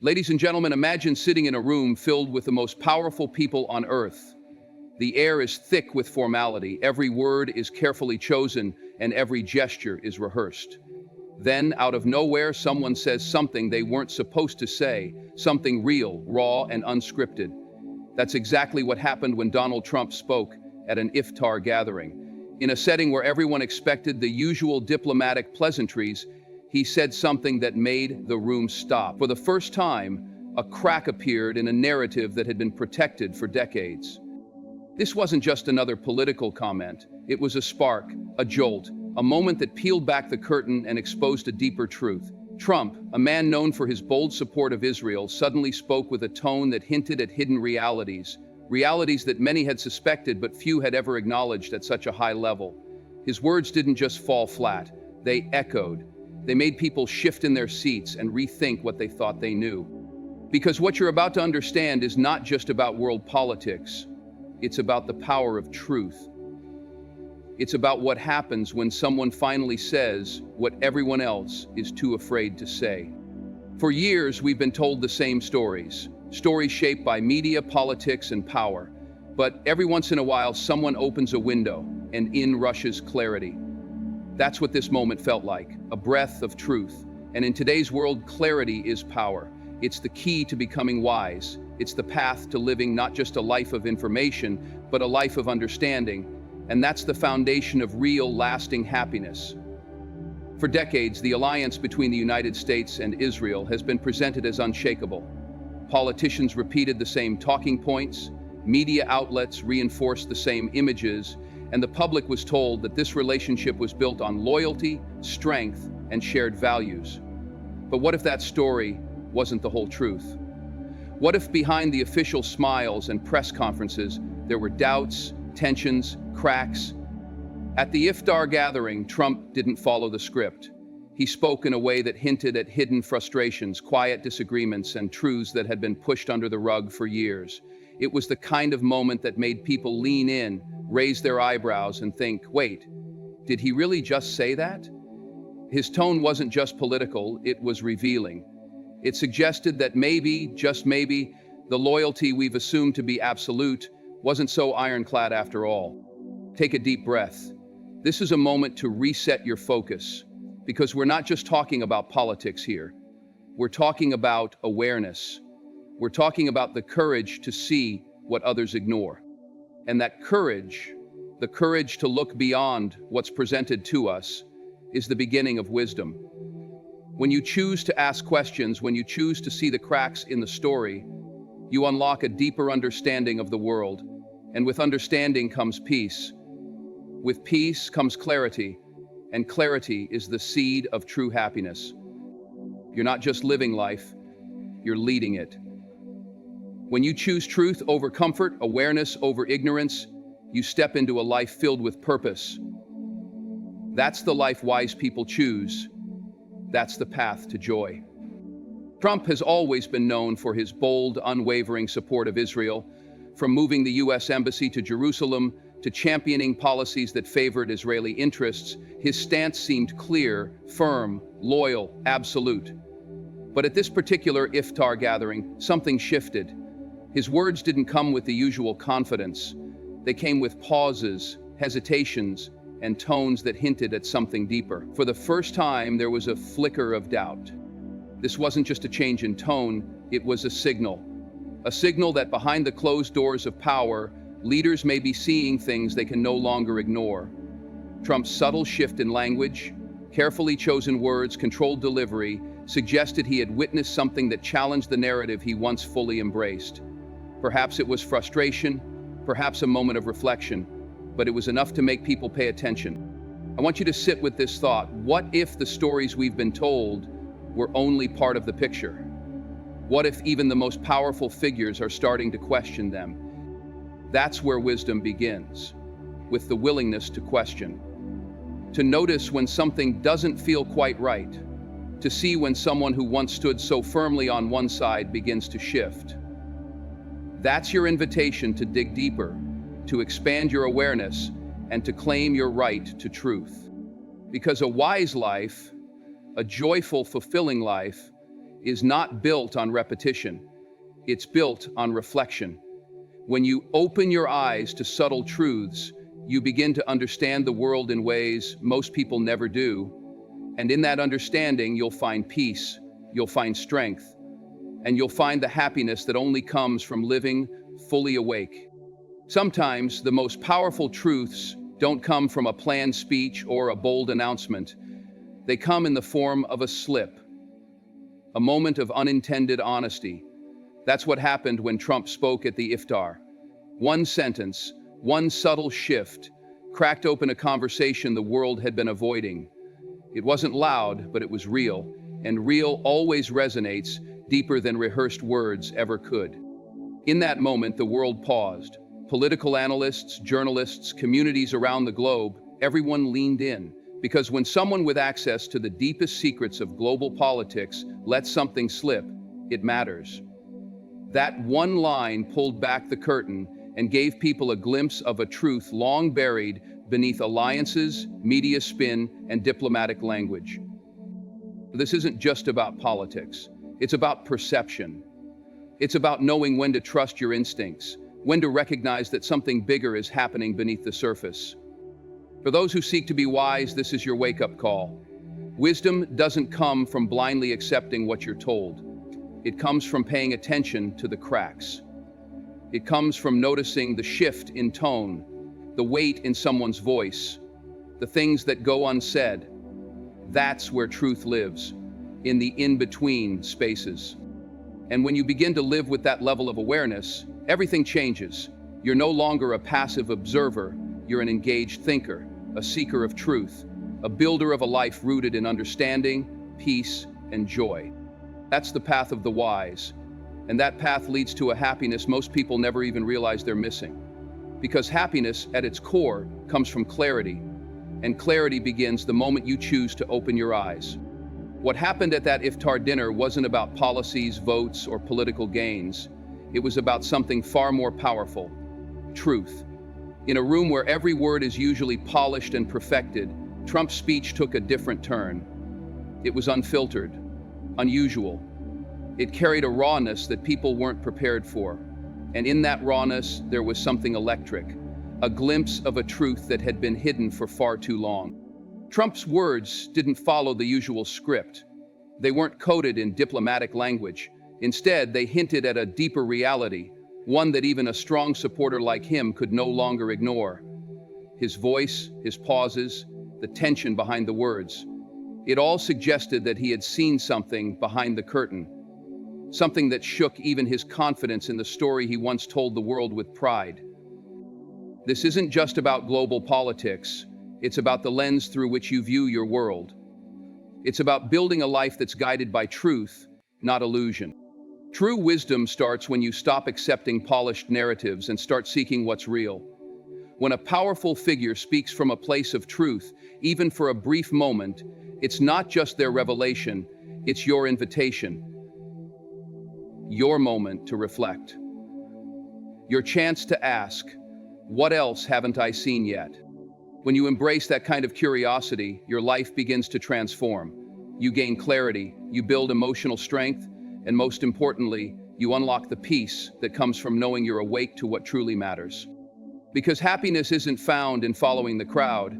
Ladies and gentlemen, imagine sitting in a room filled with the most powerful people on earth. The air is thick with formality, every word is carefully chosen, and every gesture is rehearsed. Then, out of nowhere, someone says something they weren't supposed to say, something real, raw, and unscripted. That's exactly what happened when Donald Trump spoke at an Iftar gathering. In a setting where everyone expected the usual diplomatic pleasantries, he said something that made the room stop. For the first time, a crack appeared in a narrative that had been protected for decades. This wasn't just another political comment. It was a spark, a jolt, a moment that peeled back the curtain and exposed a deeper truth. Trump, a man known for his bold support of Israel, suddenly spoke with a tone that hinted at hidden realities that many had suspected but few had ever acknowledged at such a high level. His words didn't just fall flat, they echoed. They made people shift in their seats and rethink what they thought they knew. Because what you're about to understand is not just about world politics, it's about the power of truth. It's about what happens when someone finally says what everyone else is too afraid to say. For years, we've been told the same stories shaped by media, politics, and power. But every once in a while, someone opens a window and in rushes clarity. That's what this moment felt like, a breath of truth. And in today's world, clarity is power. It's the key to becoming wise. It's the path to living not just a life of information, but a life of understanding. And that's the foundation of real, lasting happiness. For decades, the alliance between the United States and Israel has been presented as unshakable. Politicians repeated the same talking points, media outlets reinforced the same images, and the public was told that this relationship was built on loyalty, strength, and shared values. But what if that story wasn't the whole truth? What if behind the official smiles and press conferences, there were doubts, tensions, cracks? At the Iftar gathering, Trump didn't follow the script. He spoke in a way that hinted at hidden frustrations, quiet disagreements, and truths that had been pushed under the rug for years. It was the kind of moment that made people lean in, raise their eyebrows, and think, wait, did he really just say that? His tone wasn't just political, it was revealing. It suggested that maybe, just maybe, the loyalty we've assumed to be absolute wasn't so ironclad after all. Take a deep breath. This is a moment to reset your focus, because we're not just talking about politics here. We're talking about awareness. We're talking about the courage to see what others ignore. And that courage, the courage to look beyond what's presented to us, is the beginning of wisdom. When you choose to ask questions, when you choose to see the cracks in the story, you unlock a deeper understanding of the world. And with understanding comes peace. With peace comes clarity, and clarity is the seed of true happiness. You're not just living life, you're leading it. When you choose truth over comfort, awareness over ignorance, you step into a life filled with purpose. That's the life wise people choose. That's the path to joy. Trump has always been known for his bold, unwavering support of Israel, from moving the U.S. Embassy to Jerusalem to championing policies that favored Israeli interests. His stance seemed clear, firm, loyal, absolute. But at this particular Iftar gathering, something shifted. His words didn't come with the usual confidence. They came with pauses, hesitations, and tones that hinted at something deeper. For the first time, there was a flicker of doubt. This wasn't just a change in tone, it was a signal. A signal that behind the closed doors of power, leaders may be seeing things they can no longer ignore. Trump's subtle shift in language, carefully chosen words, controlled delivery, suggested he had witnessed something that challenged the narrative he once fully embraced. Perhaps it was frustration, perhaps a moment of reflection, but it was enough to make people pay attention. I want you to sit with this thought. What if the stories we've been told were only part of the picture? What if even the most powerful figures are starting to question them? That's where wisdom begins, with the willingness to question. To notice when something doesn't feel quite right, to see when someone who once stood so firmly on one side begins to shift. That's your invitation to dig deeper, to expand your awareness, and to claim your right to truth. Because a wise life, a joyful, fulfilling life, is not built on repetition. It's built on reflection. When you open your eyes to subtle truths, you begin to understand the world in ways most people never do. And in that understanding, you'll find peace, you'll find strength, and you'll find the happiness that only comes from living fully awake. Sometimes the most powerful truths don't come from a planned speech or a bold announcement. They come in the form of a slip, a moment of unintended honesty. That's what happened when Trump spoke at the Iftar. One sentence, one subtle shift, cracked open a conversation the world had been avoiding. It wasn't loud, but it was real, and real always resonates deeper than rehearsed words ever could. In that moment, the world paused. Political analysts, journalists, communities around the globe, everyone leaned in. Because when someone with access to the deepest secrets of global politics lets something slip, it matters. That one line pulled back the curtain and gave people a glimpse of a truth long buried beneath alliances, media spin, and diplomatic language. This isn't just about politics. It's about perception. It's about knowing when to trust your instincts, when to recognize that something bigger is happening beneath the surface. For those who seek to be wise, this is your wake-up call. Wisdom doesn't come from blindly accepting what you're told. It comes from paying attention to the cracks. It comes from noticing the shift in tone, the weight in someone's voice, the things that go unsaid. That's where truth lives, in the in-between spaces. And when you begin to live with that level of awareness, everything changes. You're no longer a passive observer, you're an engaged thinker, a seeker of truth, a builder of a life rooted in understanding, peace, and joy. That's the path of the wise, and that path leads to a happiness most people never even realize they're missing. Because happiness, at its core, comes from clarity, and clarity begins the moment you choose to open your eyes. What happened at that Iftar dinner wasn't about policies, votes, or political gains. It was about something far more powerful: truth. In a room where every word is usually polished and perfected, Trump's speech took a different turn. It was unfiltered, unusual. It carried a rawness that people weren't prepared for. And in that rawness, there was something electric, a glimpse of a truth that had been hidden for far too long. Trump's words didn't follow the usual script. They weren't coded in diplomatic language. Instead, they hinted at a deeper reality, one that even a strong supporter like him could no longer ignore. His voice, his pauses, the tension behind the words. It all suggested that he had seen something behind the curtain, something that shook even his confidence in the story he once told the world with pride. This isn't just about global politics. It's about the lens through which you view your world. It's about building a life that's guided by truth, not illusion. True wisdom starts when you stop accepting polished narratives and start seeking what's real. When a powerful figure speaks from a place of truth, even for a brief moment, it's not just their revelation, it's your invitation. Your moment to reflect. Your chance to ask, what else haven't I seen yet? When you embrace that kind of curiosity, your life begins to transform. You gain clarity, you build emotional strength, and most importantly, you unlock the peace that comes from knowing you're awake to what truly matters. Because happiness isn't found in following the crowd,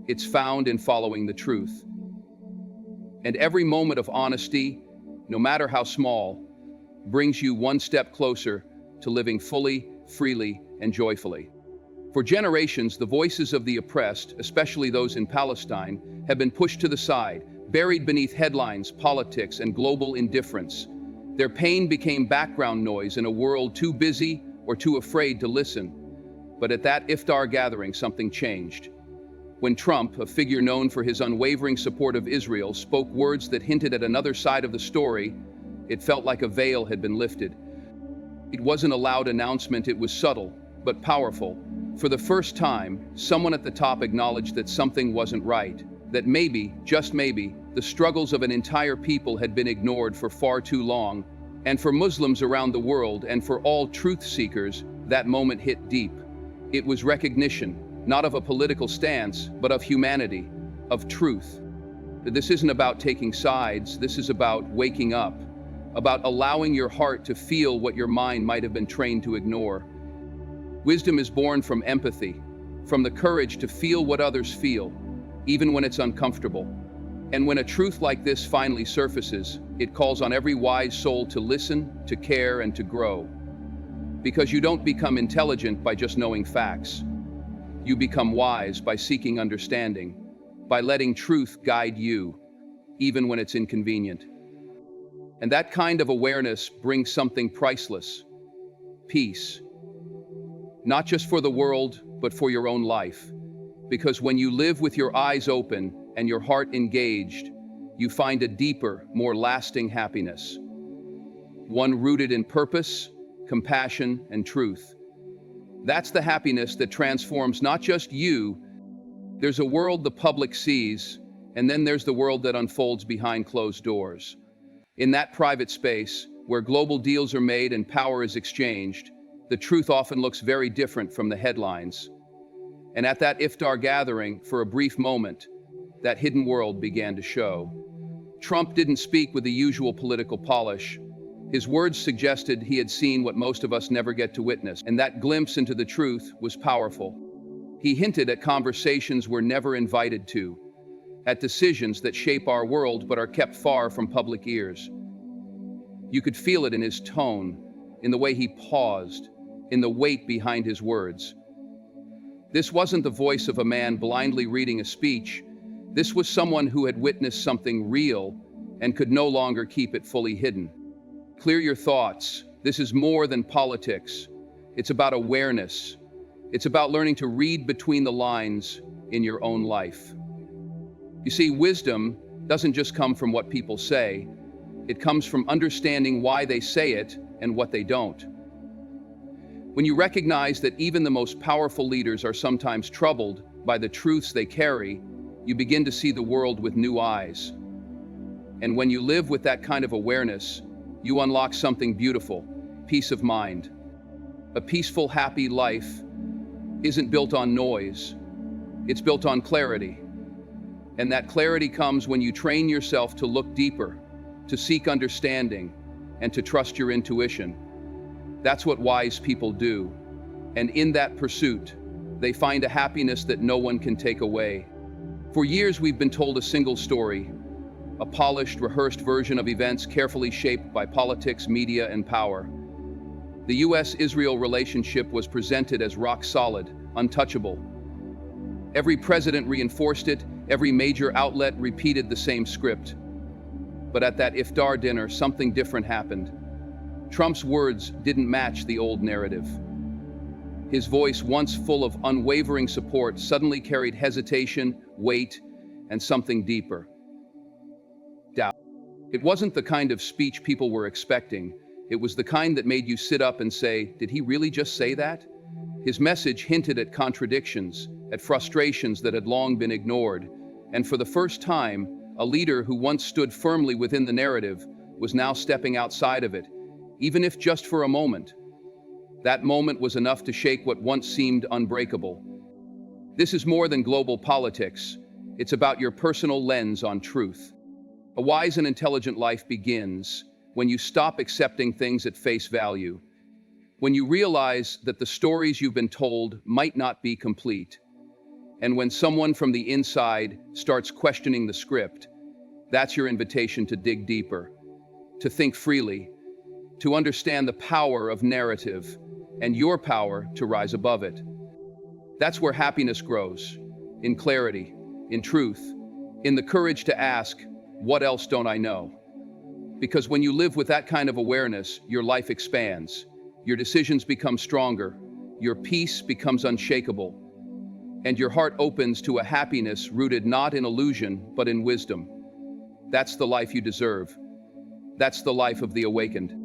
it's found in following the truth. And every moment of honesty, no matter how small, brings you one step closer to living fully, freely, and joyfully. For generations, the voices of the oppressed, especially those in Palestine, have been pushed to the side, buried beneath headlines, politics, and global indifference. Their pain became background noise in a world too busy or too afraid to listen. But at that Iftar gathering, something changed. When Trump, a figure known for his unwavering support of Israel, spoke words that hinted at another side of the story, it felt like a veil had been lifted. It wasn't a loud announcement, it was subtle, but powerful. For the first time, someone at the top acknowledged that something wasn't right, that maybe, just maybe, the struggles of an entire people had been ignored for far too long. And for Muslims around the world and for all truth seekers, that moment hit deep. It was recognition, not of a political stance, but of humanity, of truth. This isn't about taking sides, this is about waking up. about allowing your heart to feel what your mind might have been trained to ignore. Wisdom is born from empathy, from the courage to feel what others feel, even when it's uncomfortable. And when a truth like this finally surfaces, it calls on every wise soul to listen, to care, and to grow. Because you don't become intelligent by just knowing facts. You become wise by seeking understanding, by letting truth guide you, even when it's inconvenient. And that kind of awareness brings something priceless: peace. Not just for the world, but for your own life. Because when you live with your eyes open and your heart engaged, you find a deeper, more lasting happiness. One rooted in purpose, compassion, and truth. That's the happiness that transforms not just you. There's a world the public sees, and then there's the world that unfolds behind closed doors. In that private space, where global deals are made and power is exchanged, the truth often looks very different from the headlines. And at that Iftar gathering, for a brief moment, that hidden world began to show. Trump didn't speak with the usual political polish. His words suggested he had seen what most of us never get to witness, and that glimpse into the truth was powerful. He hinted at conversations we're never invited to, at decisions that shape our world but are kept far from public ears. You could feel it in his tone, in the way he paused, in the weight behind his words. This wasn't the voice of a man blindly reading a speech. This was someone who had witnessed something real and could no longer keep it fully hidden. Clear your thoughts. This is more than politics. It's about awareness. It's about learning to read between the lines in your own life. You see, wisdom doesn't just come from what people say. It comes from understanding why they say it and what they don't. When you recognize that even the most powerful leaders are sometimes troubled by the truths they carry, you begin to see the world with new eyes. And when you live with that kind of awareness, you unlock something beautiful: peace of mind. A peaceful, happy life isn't built on noise. It's built on clarity. And that clarity comes when you train yourself to look deeper, to seek understanding, and to trust your intuition. That's what wise people do. And in that pursuit, they find a happiness that no one can take away. For years, we've been told a single story, a polished, rehearsed version of events carefully shaped by politics, media, and power. The US-Israel relationship was presented as rock solid, untouchable. Every president reinforced it, every major outlet repeated the same script. But at that Iftar dinner, something different happened. Trump's words didn't match the old narrative. His voice, once full of unwavering support, suddenly carried hesitation, weight, and something deeper: doubt. It wasn't the kind of speech people were expecting. It was the kind that made you sit up and say, did he really just say that? His message hinted at contradictions, at frustrations that had long been ignored. And for the first time, a leader who once stood firmly within the narrative was now stepping outside of it, even if just for a moment. That moment was enough to shake what once seemed unbreakable. This is more than global politics. It's about your personal lens on truth. A wise and intelligent life begins when you stop accepting things at face value, when you realize that the stories you've been told might not be complete, and when someone from the inside starts questioning the script. That's your invitation to dig deeper, to think freely, to understand the power of narrative and your power to rise above it. That's where happiness grows, in clarity, in truth, in the courage to ask, what else don't I know? Because when you live with that kind of awareness, your life expands, your decisions become stronger, your peace becomes unshakable, and your heart opens to a happiness rooted not in illusion, but in wisdom. That's the life you deserve. That's the life of the awakened.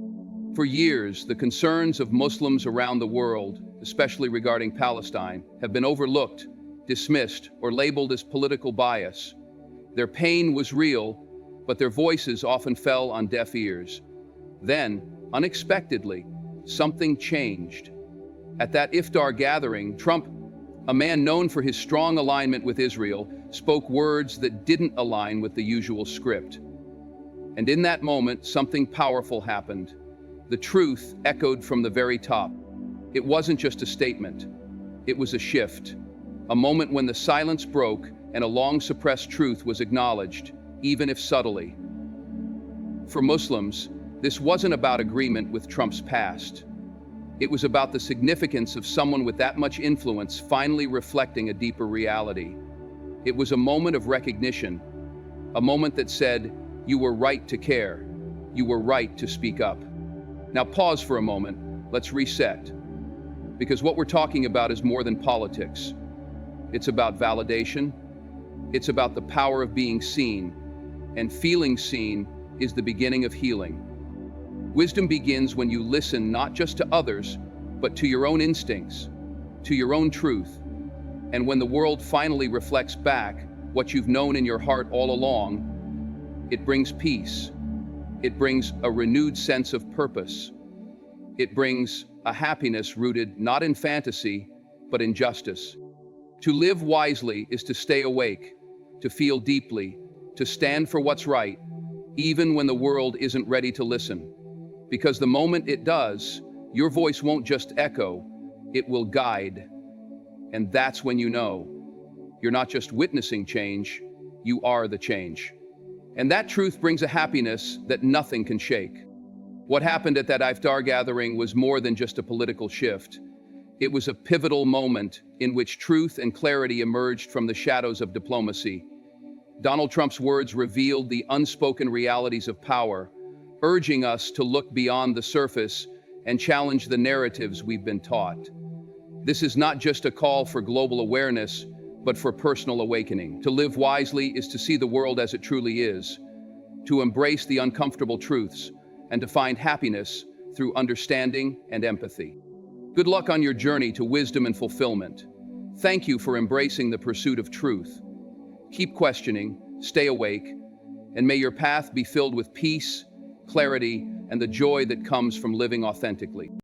For years, the concerns of Muslims around the world, especially regarding Palestine, have been overlooked, dismissed, or labeled as political bias. Their pain was real, but their voices often fell on deaf ears. Then, unexpectedly, something changed. At that Iftar gathering, Trump, a man known for his strong alignment with Israel, spoke words that didn't align with the usual script. And in that moment, something powerful happened. The truth echoed from the very top. It wasn't just a statement. It was a shift. A moment when the silence broke and a long-suppressed truth was acknowledged, even if subtly. For Muslims, this wasn't about agreement with Trump's past. It was about the significance of someone with that much influence finally reflecting a deeper reality. It was a moment of recognition, a moment that said, "You were right to care. You were right to speak up." Now pause for a moment. Let's reset. Because what we're talking about is more than politics. It's about validation. It's about the power of being seen. And feeling seen is the beginning of healing. Wisdom begins when you listen not just to others, but to your own instincts, to your own truth. And when the world finally reflects back what you've known in your heart all along, it brings peace. It brings a renewed sense of purpose. It brings a happiness rooted not in fantasy, but in justice. To live wisely is to stay awake, to feel deeply, to stand for what's right, even when the world isn't ready to listen. Because the moment it does, your voice won't just echo, it will guide. And that's when you know you're not just witnessing change, you are the change. And that truth brings a happiness that nothing can shake. What happened at that Iftar gathering was more than just a political shift. It was a pivotal moment in which truth and clarity emerged from the shadows of diplomacy. Donald Trump's words revealed the unspoken realities of power, urging us to look beyond the surface and challenge the narratives we've been taught. This is not just a call for global awareness, but for personal awakening. To live wisely is to see the world as it truly is, to embrace the uncomfortable truths, and to find happiness through understanding and empathy. Good luck on your journey to wisdom and fulfillment. Thank you for embracing the pursuit of truth. Keep questioning, stay awake, and may your path be filled with peace, clarity, and the joy that comes from living authentically.